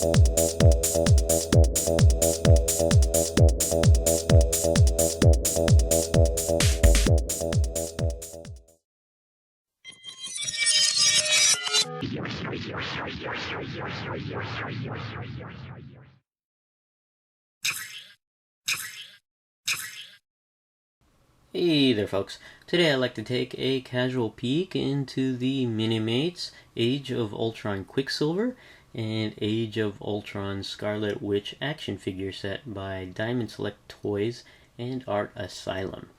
Hey there folks, today I'd like to take a casual peek into the Minimates Age of Ultron Quicksilver and Age of Ultron Scarlet Witch action figure set by Diamond Select Toys and Art Asylum.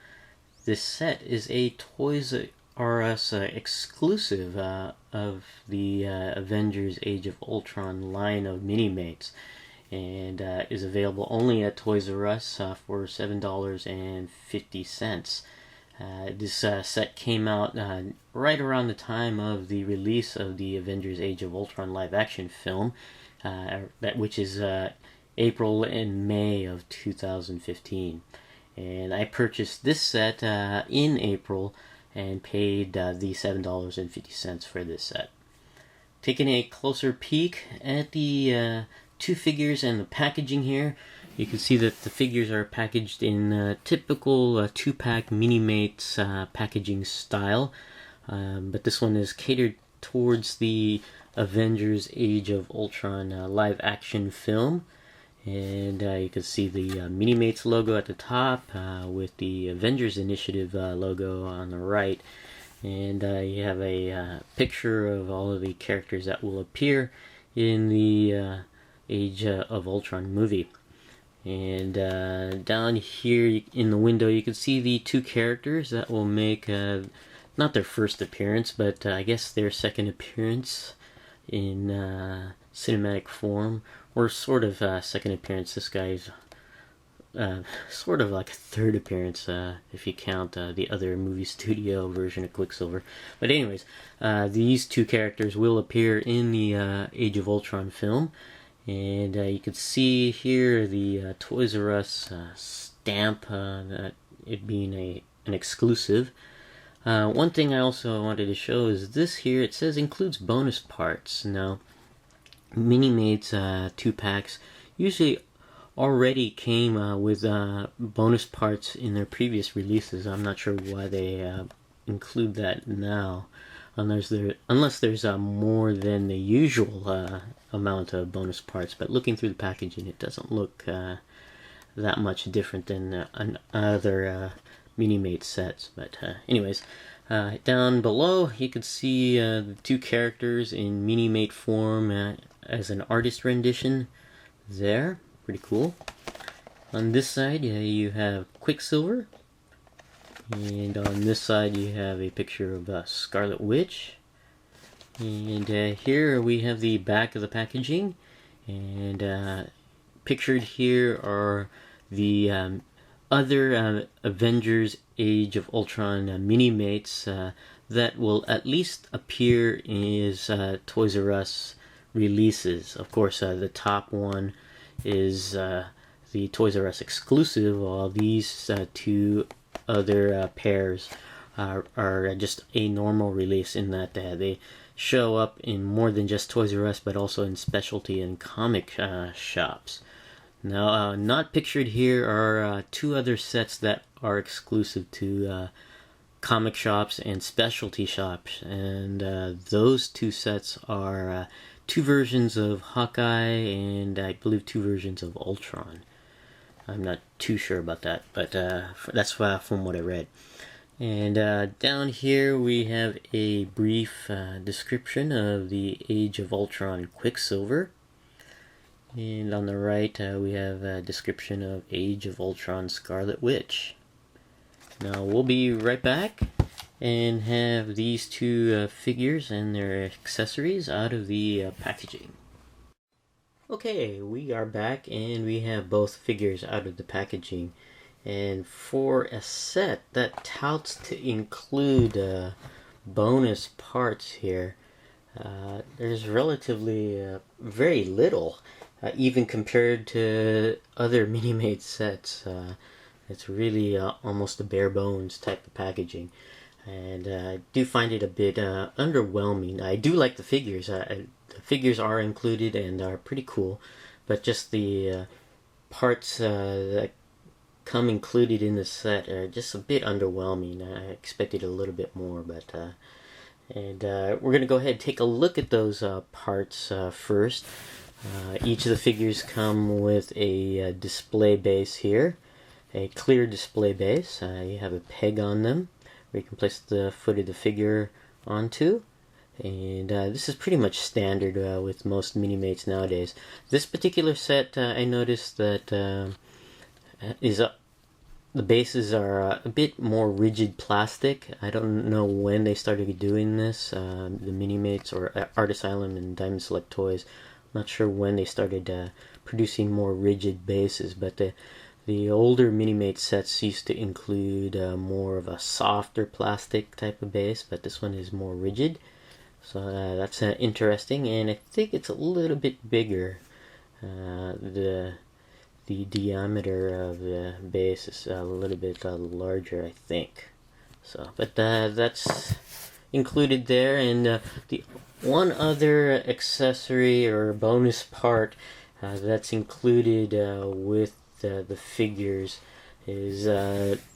This set is a Toys R Us exclusive of the Avengers Age of Ultron line of Minimates, and is available only at Toys R Us for $7.50. This set came out right around the time of the release of the Avengers Age of Ultron live action film, which is April and May of 2015. And I purchased this set in April and paid the $7.50 for this set. Taking a closer peek at the two figures and the packaging here, you can see that the figures are packaged in typical 2-pack Minimates packaging style, but this one is catered towards the Avengers Age of Ultron live action film. And you can see the Minimates logo at the top with the Avengers Initiative logo on the right. And you have a picture of all of the characters that will appear in the Age of Ultron movie. And down here in the window you can see the two characters that will make not their first appearance, but I guess their second appearance in cinematic form, or sort of second appearance. This guy's sort of like a third appearance if you count the other movie studio version of Quicksilver. But anyways, these two characters will appear in the Age of Ultron film. And you can see here the Toys R Us stamp, that it being an exclusive. One thing I also wanted to show is this here. It says includes bonus parts. Now, Minimates 2-packs usually already came with bonus parts in their previous releases. I'm not sure why they include that now, unless there's more than the usual amount of bonus parts. But looking through the packaging, it doesn't look that much different than other Minimates sets. But anyways, down below you can see the two characters in Minimate form as an artist rendition there. Pretty cool. On this side you have Quicksilver, and on this side you have a picture of Scarlet Witch. And here we have the back of the packaging, and pictured here are the other Avengers Age of Ultron Minimates that will at least appear as Toys R Us releases. Of course, the top one is the Toys R Us exclusive, while these two other pairs are just a normal release, in that they show up in more than just Toys R Us, but also in specialty and comic shops. Now, not pictured here are two other sets that are exclusive to comic shops and specialty shops, and those two sets are two versions of Hawkeye and I believe two versions of Ultron. I'm not too sure about that, but that's from what I read. And down here we have a brief description of the Age of Ultron Quicksilver. And on the right we have a description of Age of Ultron Scarlet Witch. Now we'll be right back and have these two figures and their accessories out of the packaging. Okay, we are back and we have both figures out of the packaging. And for a set that touts to include bonus parts here, there's relatively very little, even compared to other Minimates sets. It's really almost a bare bones type of packaging. And I do find it a bit underwhelming. I do like the figures. I the figures are included and are pretty cool, but just the parts that come included in the set are just a bit underwhelming. I expected a little bit more, but we're going to go ahead and take a look at those parts first. Each of the figures come with a display base here, a clear display base. You have a peg on them where you can place the foot of the figure onto. And this is pretty much standard with most Minimates nowadays. This particular set, I noticed that the bases are a bit more rigid plastic. I don't know when they started doing this. The Minimates or Art Asylum and Diamond Select Toys. I'm not sure when they started producing more rigid bases, but the older Minimate sets used to include more of a softer plastic type of base, but this one is more rigid. So that's interesting, and I think it's a little bit bigger. The diameter of the base is a little bit larger, I think. So, but that's included there, and the one other accessory or bonus part that's included with the figures is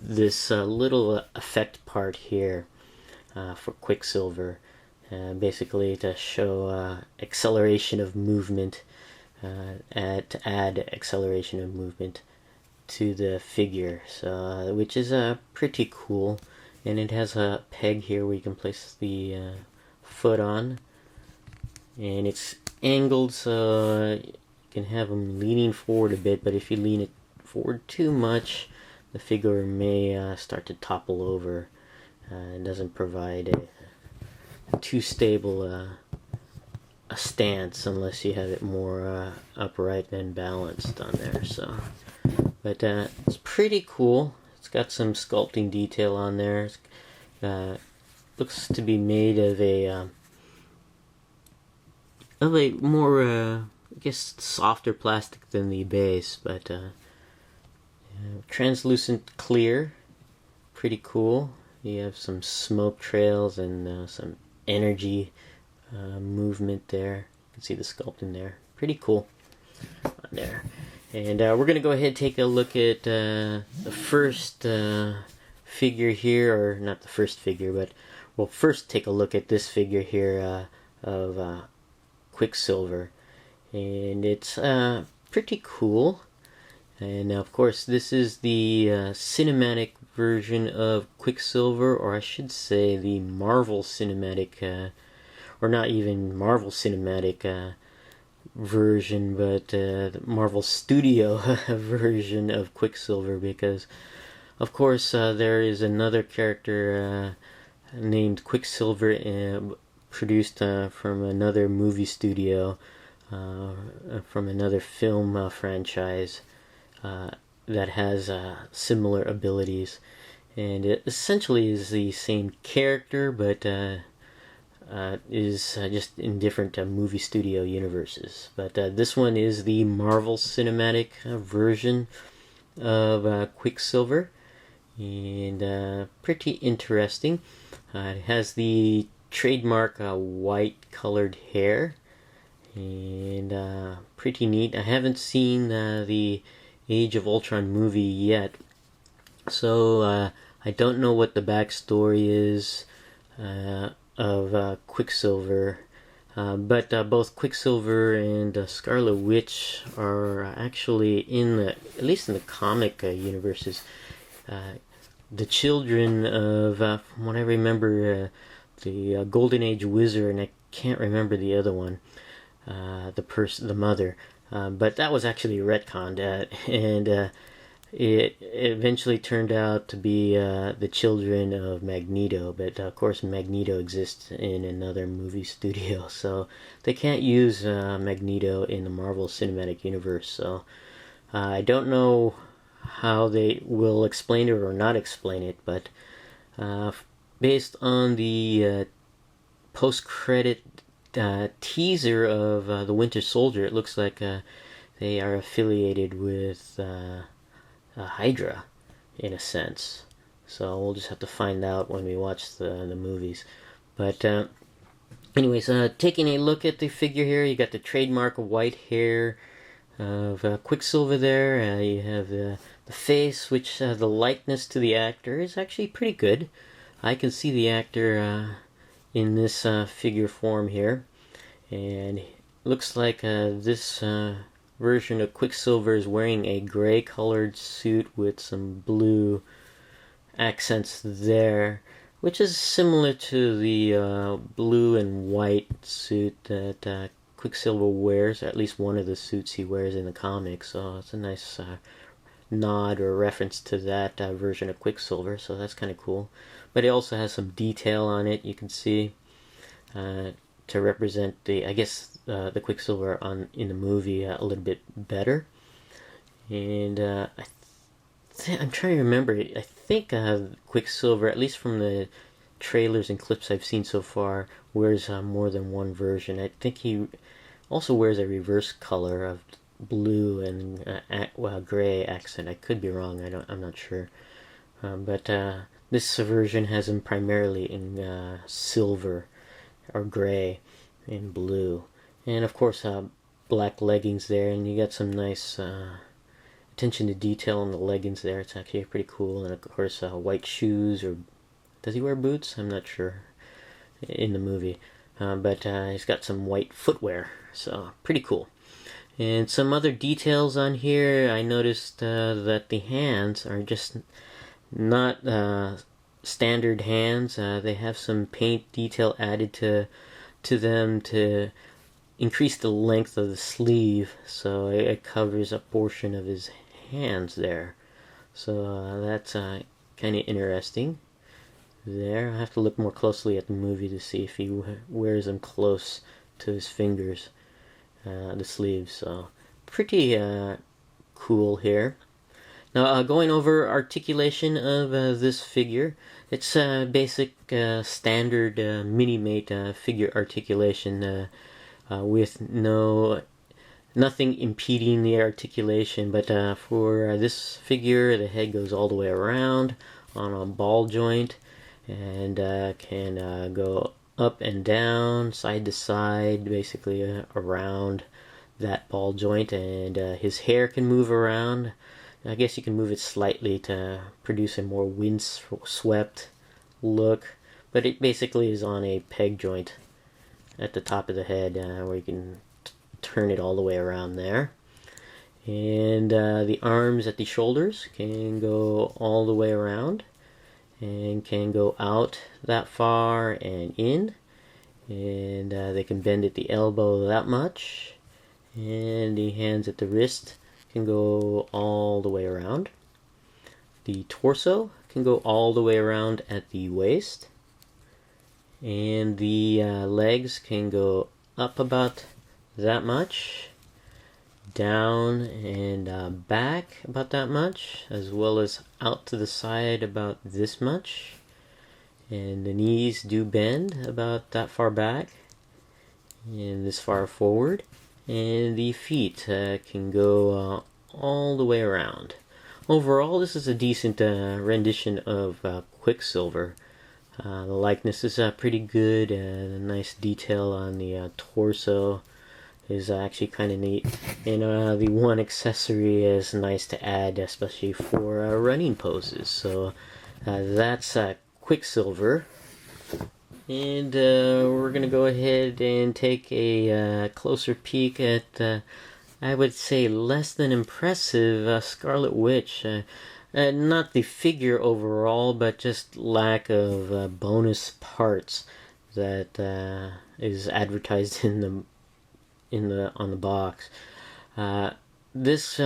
this little effect part here for Quicksilver. Basically to show acceleration of movement, to add acceleration of movement to the figure, so which is pretty cool. And it has a peg here where you can place the foot on, and it's angled so you can have them leaning forward a bit, but if you lean it forward too much, the figure may start to topple over. It doesn't provide a too stable a stance unless you have it more upright and balanced on there. So, but it's pretty cool. It's got some sculpting detail on there. Looks to be made of a more I guess softer plastic than the base, but translucent clear, pretty cool. You have some smoke trails and some energy movement there. You can see the sculpting there. Pretty cool on there. And we're going to go ahead and take a look at the first figure here, or not the first figure, but we'll first take a look at this figure here of Quicksilver. And it's pretty cool. And of course, this is the cinematic version of Quicksilver, or I should say the Marvel cinematic, or not even Marvel cinematic version, but the Marvel Studio version of Quicksilver, because of course there is another character named Quicksilver produced from another movie studio, from another film franchise that has similar abilities, and it essentially is the same character, but is just in different movie studio universes. But this one is the Marvel cinematic version of Quicksilver, and pretty interesting. It has the trademark white colored hair, and pretty neat. I haven't seen the Age of Ultron movie yet, so I don't know what the backstory is of Quicksilver, but both Quicksilver and Scarlet Witch are actually at least in the comic universes, the children of, from what I remember, the Golden Age Wizard, and I can't remember the other one, the mother. But that was actually retconned, and it eventually turned out to be the children of Magneto. But of course, Magneto exists in another movie studio, so they can't use Magneto in the Marvel Cinematic Universe. So I don't know how they will explain it or not explain it, but based on the post-credit teaser of the Winter Soldier, it looks like they are affiliated with Hydra in a sense. So we'll just have to find out when we watch the movies. But Anyways, taking a look at the figure here, you got the trademark white hair of Quicksilver there. You have the face, which the likeness to the actor is actually pretty good. I can see the actor in this figure form here, and looks like this version of Quicksilver is wearing a gray colored suit with some blue accents there, which is similar to the blue and white suit that Quicksilver wears, or at least one of the suits he wears in the comics. So it's a nice nod or reference to that version of Quicksilver, so that's kind of cool. But it also has some detail on it, you can see, to represent the, I guess, the Quicksilver in the movie a little bit better. And I'm trying to remember. I think Quicksilver, at least from the trailers and clips I've seen so far, wears more than one version. I think he also wears a reverse color of blue and gray accent. I could be wrong. I'm not sure. But this version has him primarily in silver or gray and blue, and of course black leggings there, and you got some nice attention to detail on the leggings there. It's actually pretty cool. And of course white shoes, or does he wear boots? I'm not sure in the movie, but he's got some white footwear, so pretty cool. And some other details on here, I noticed that the hands are just not standard hands. They have some paint detail added to them to increase the length of the sleeve, so it covers a portion of his hands there. So that's kind of interesting there. I have to look more closely at the movie to see if he wears them close to his fingers, the sleeves. So pretty cool here. Now, going over articulation of this figure, it's basic standard Minimate figure articulation with nothing impeding the articulation. But for this figure, the head goes all the way around on a ball joint, and can go up and down, side to side, basically around that ball joint, and his hair can move around. I guess you can move it slightly to produce a more windswept look, but it basically is on a peg joint at the top of the head, where you can turn it all the way around there. And the arms at the shoulders can go all the way around and can go out that far and in, and they can bend at the elbow that much, and the hands at the wrist can go all the way around. The torso can go all the way around at the waist, and the legs can go up about that much, down and back about that much, as well as out to the side about this much, and the knees do bend about that far back and this far forward, and the feet can go all the way around. Overall, this is a decent rendition of Quicksilver. The likeness is pretty good. The nice detail on the torso is actually kind of neat, and the one accessory is nice to add, especially for running poses. So that's Quicksilver. And we're going to go ahead and take a closer peek at, I would say, less than impressive Scarlet Witch. Not the figure overall, but just lack of bonus parts that is advertised on the box. This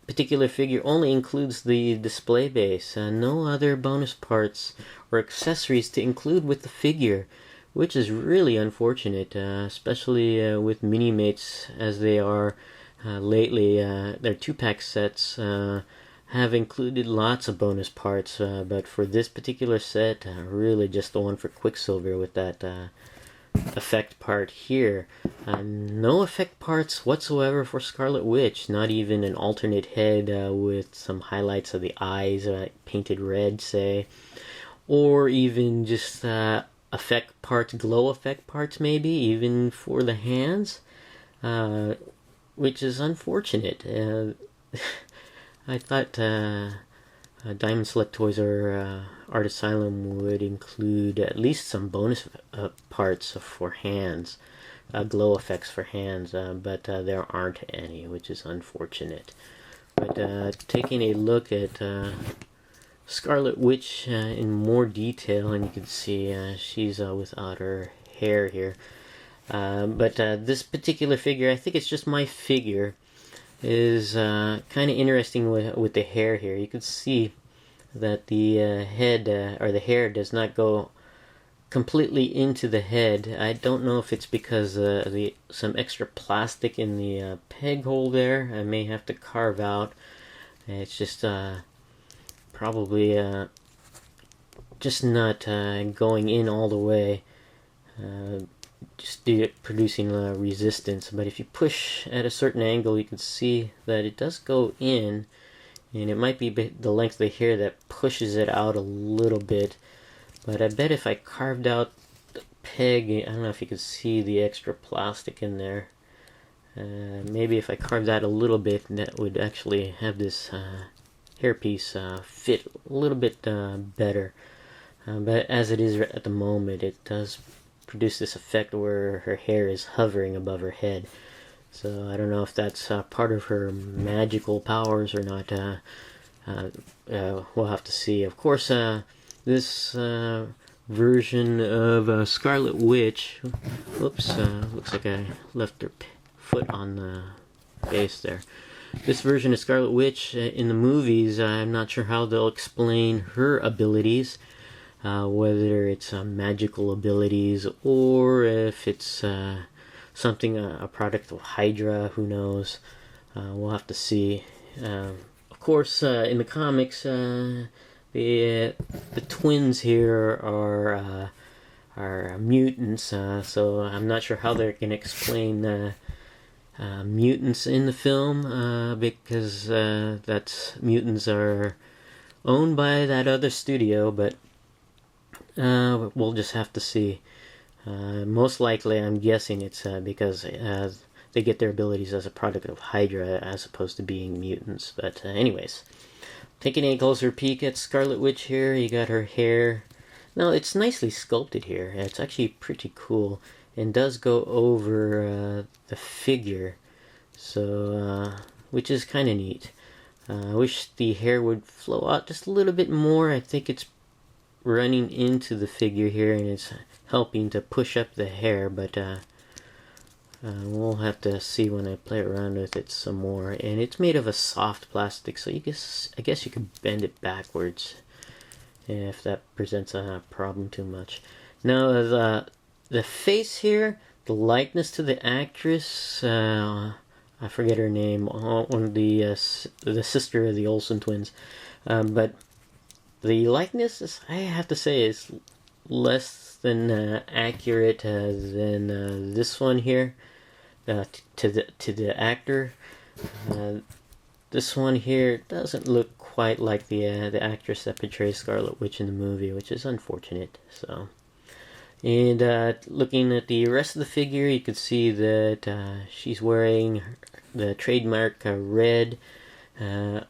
particular figure only includes the display base, no other bonus parts or accessories to include with the figure, which is really unfortunate, especially with Minimates as they are lately. Their 2-pack sets have included lots of bonus parts, but for this particular set, really just the one for Quicksilver with that effect part here. No effect parts whatsoever for Scarlet Witch, not even an alternate head with some highlights of the eyes painted red, say, or even just a effect parts, glow effect parts, maybe even for the hands, which is unfortunate. I thought Diamond Select Toys or Art Asylum would include at least some bonus parts for hands, glow effects for hands, but there aren't any, which is unfortunate. But taking a look at Scarlet Witch in more detail, and you can see she's without her hair here. But this particular figure, I think it's just my figure, is kind of interesting with the hair here. You can see that the head or the hair does not go completely into the head. I don't know if it's because some extra plastic in the peg hole there. I may have to carve out. It's just probably just not going in all the way. Just producing resistance. But if you push at a certain angle, you can see that it does go in, and it might be the length of the hair that pushes it out a little bit. But I bet if I carved out the peg, I don't know if you can see the extra plastic in there. Maybe if I carved that a little bit, that would actually have this hairpiece fit a little bit better. But as it is at the moment, it does produce this effect where her hair is hovering above her head. So I don't know if that's part of her magical powers or not. We'll have to see. Of course, this version of Scarlet Witch, whoops, looks like I left her foot on the base there. This version of Scarlet Witch in the movies, I'm not sure how they'll explain her abilities. Whether it's magical abilities or if it's something, a product of Hydra, who knows. We'll have to see. Of course, in the comics, the twins here are mutants, so I'm not sure how they're going to explain mutants in the film, because mutants are owned by that other studio, but we'll just have to see. Most likely, I'm guessing it's because they get their abilities as a product of Hydra as opposed to being mutants. But anyways, taking a closer peek at Scarlet Witch here, you got her hair. Now, it's nicely sculpted here. It's actually pretty cool and does go over the figure, so which is kind of neat. I wish the hair would flow out just a little bit more. I think it's running into the figure here and it's helping to push up the hair, but we'll have to see when I play around with it some more. And it's made of a soft plastic, so I guess you could bend it backwards if that presents a problem too much. Now the face here, the likeness to the actress, I forget her name, one of the sister of the Olsen twins, but the likeness, I have to say, is less than accurate than this one here to the actor. This one here doesn't look quite like the actress that portrays Scarlet Witch in the movie, which is unfortunate. So, and looking at the rest of the figure, you can see that she's wearing the trademark red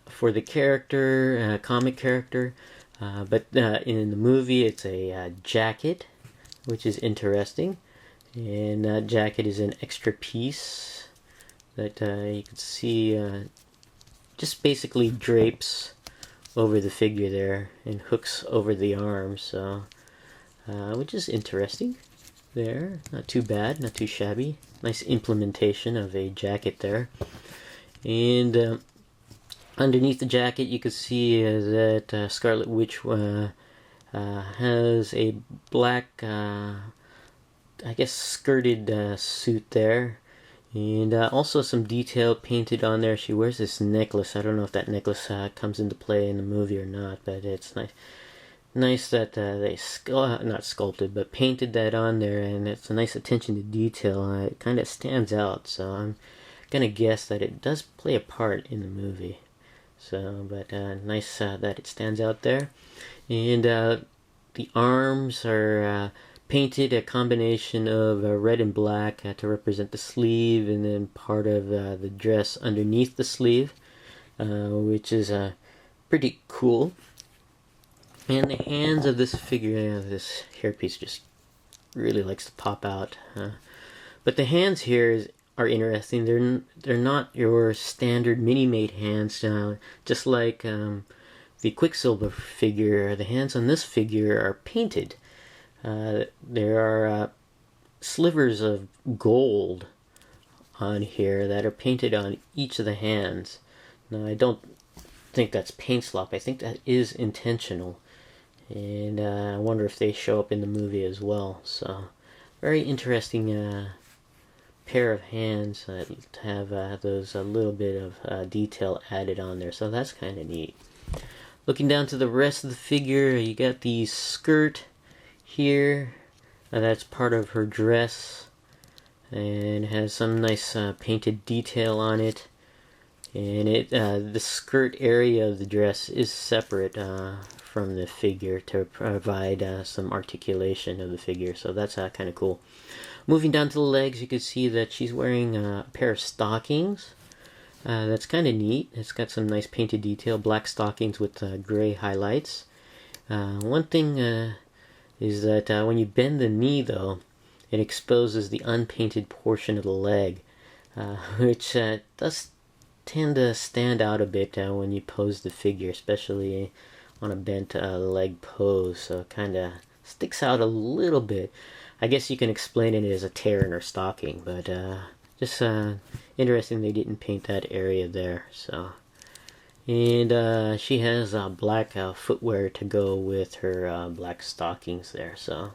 for the character, comic character. But in the movie, it's a jacket, which is interesting. And that jacket is an extra piece that you can see just basically drapes over the figure there and hooks over the arm. So, which is interesting there. Not too bad, not too shabby. Nice implementation of a jacket there. And underneath the jacket, you can see that Scarlet Witch has a black, I guess, skirted suit there. And also some detail painted on there. She wears this necklace. I don't know if that necklace comes into play in the movie or not, but it's nice that they not sculpted, but painted that on there, and it's a nice attention to detail. It kind of stands out, so I'm gonna guess that it does play a part in the movie. So, but nice that it stands out there. And the arms are painted a combination of red and black to represent the sleeve, and then part of the dress underneath the sleeve, which is pretty cool. And the hands of this figure, this hairpiece just really likes to pop out. But the hands here are interesting. They're not your standard Minimate hands, just like the Quicksilver figure. The hands on this figure are painted. There are slivers of gold on here that are painted on each of the hands. Now, I don't think that's paint slop. I think that is intentional. And I wonder if they show up in the movie as well. So, very interesting pair of hands that have those a little bit of detail added on there. So that's kind of neat. Looking down to the rest of the figure, you got the skirt here. That's part of her dress, and has some nice painted detail on it. And the skirt area of the dress is separate from the figure to provide some articulation of the figure. So that's kind of cool. Moving down to the legs, you can see that she's wearing a pair of stockings. That's kind of neat. It's got some nice painted detail, black stockings with gray highlights. One thing is that when you bend the knee, though, it exposes the unpainted portion of the leg, which does tend to stand out a bit when you pose the figure, especially on a bent leg pose. So it kind of sticks out a little bit. I guess you can explain it as a tear in her stocking, but just interesting they didn't paint that area there. So, and she has black footwear to go with her black stockings there. So,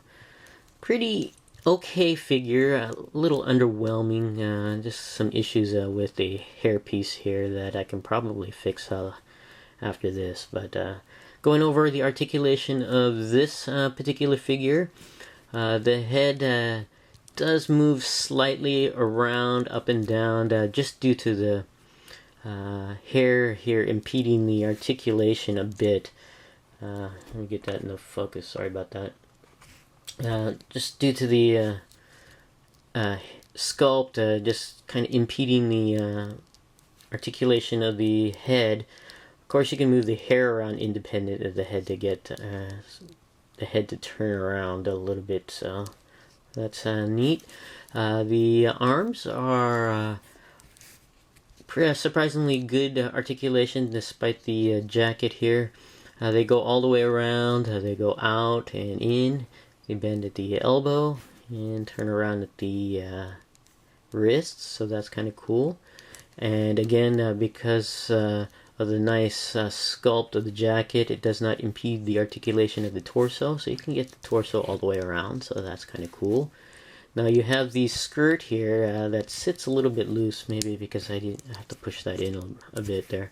pretty okay figure. A little underwhelming. Just some issues with the hairpiece here that I can probably fix after this. But going over the articulation of this particular figure. The head does move slightly around, up and down, just due to the hair here impeding the articulation a bit. Let me get that in the focus, sorry about that. Just due to the sculpt, just kind of impeding the articulation of the head. Of course, you can move the hair around independent of the head to get the head to turn around a little bit, so that's neat. The arms are surprisingly good articulation despite the jacket here. They go all the way around, they go out and in, they bend at the elbow and turn around at the wrists, so that's kind of cool. And again, because of the nice sculpt of the jacket, it does not impede the articulation of the torso, so you can get the torso all the way around, so that's kind of cool. Now you have the skirt here that sits a little bit loose, maybe because I have to push that in a bit there.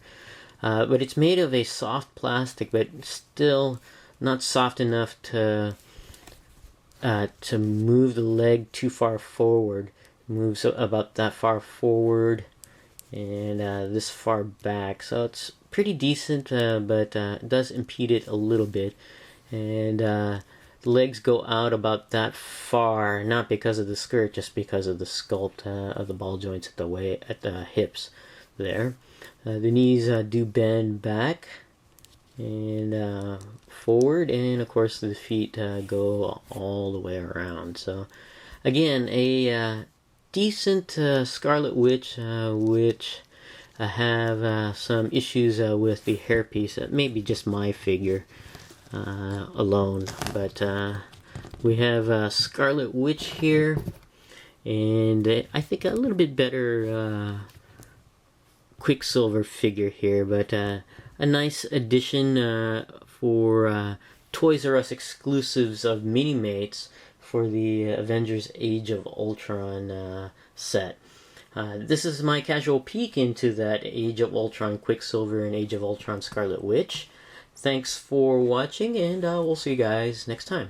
But it's made of a soft plastic, but still not soft enough to move the leg too far forward. It moves about that far forward and this far back, so it's pretty decent, but it does impede it a little bit. And the legs go out about that far, not because of the skirt, just because of the sculpt of the ball joints at the hips there. The knees do bend back and forward, and of course the feet go all the way around. So again, a decent Scarlet Witch, which have some issues with the hairpiece. Maybe just my figure alone, but we have Scarlet Witch here, and I think a little bit better Quicksilver figure here, but a nice addition for Toys R Us exclusives of Minimates for the Avengers Age of Ultron set. This is my casual peek into that Age of Ultron Quicksilver and Age of Ultron Scarlet Witch. Thanks for watching, and we'll see you guys next time.